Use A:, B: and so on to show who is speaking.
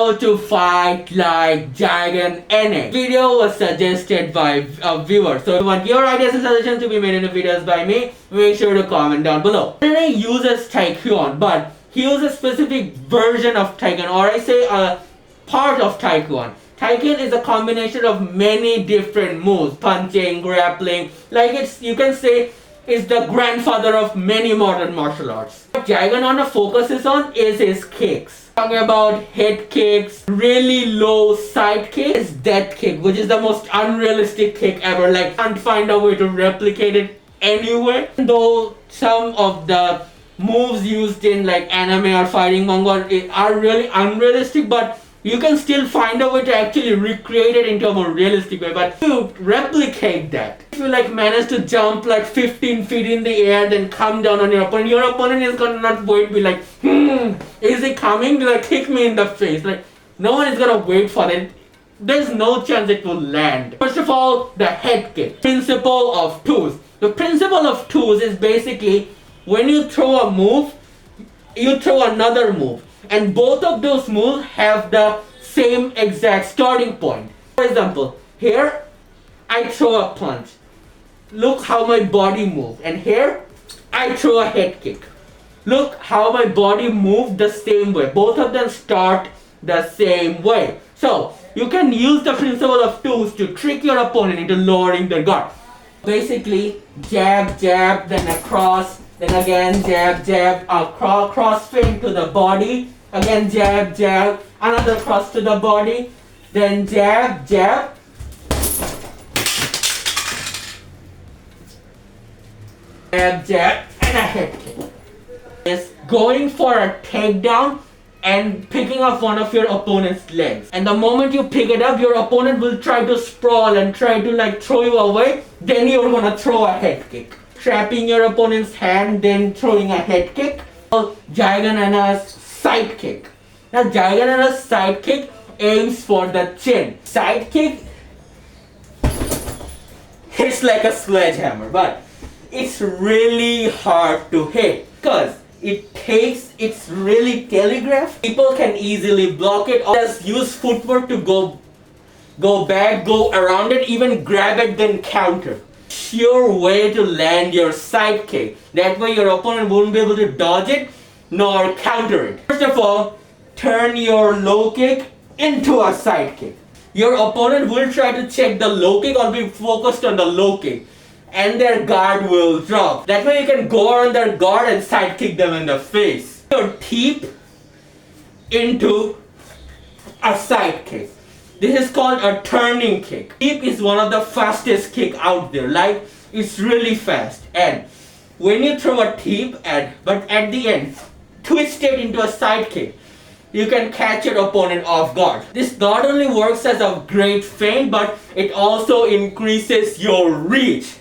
A: how to fight like Jaegeon Na. Video was suggested by a viewer. So if you want your ideas and suggestions to be made in the videos by me, make sure to comment down below. Na uses Taekwondo, but he uses a specific version of Taekwondo, or I say a part of Taekwondo. Taekwondo is a combination of many different moves, punching, grappling, like you can say it's the grandfather of many modern martial arts. What Jaegeon Na focuses on is his kicks. Talking about head kicks, really low side kick, is death kick, which is the most unrealistic kick ever. Like, can't find a way to replicate it anywhere. Though some of the moves used in like anime or fighting manga are really unrealistic, but you can still find a way to actually recreate it into a more realistic way. But to replicate that, if you like manage to jump like 15 feet in the air, then come down on your opponent is gonna not wait, be like, is he coming to like kick me in the face? Like, no one is gonna wait for it. There's no chance it will land. First of all, the head kick. Principle of twos. The principle of twos is basically when you throw a move, you throw another move. And both of those moves have the same exact starting point. For example, here I throw a punch. Look how my body moved. And here I throw a head kick. Look how my body moved the same way. Both of them start the same way. So you can use the principle of twos to trick your opponent into lowering their guard. Basically, jab, jab, then across, then again jab, jab, cross feint to the body, again jab, jab, another cross to the body, then jab, jab, jab, jab, and a head kick. Is going for a takedown and picking up one of your opponent's legs. And the moment you pick it up, your opponent will try to sprawl and try to like throw you away. Then you're gonna throw a head kick. Trapping your opponent's hand, then throwing a head kick. Jaegeon Na's side kick. Now Jaegeon Na's side kick aims for the chin. Side kick hits like a sledgehammer, but it's really hard to hit because it's really telegraphed. People can easily block it or just use footwork to go back, go around it, even grab it, then counter. Sure way to land your side kick. That way your opponent won't be able to dodge it nor counter it. First of all, turn your low kick into a side kick. Your opponent will try to check the low kick or be focused on the low kick, and their guard will drop. That way you can go on their guard and side kick them in the face. Your teep into a side kick. This is called a turning kick. Teep is one of the fastest kick out there. Like, it's really fast. And when you throw a teep but at the end, twist it into a side kick, you can catch your opponent off guard. This not only works as a great feint, but it also increases your reach.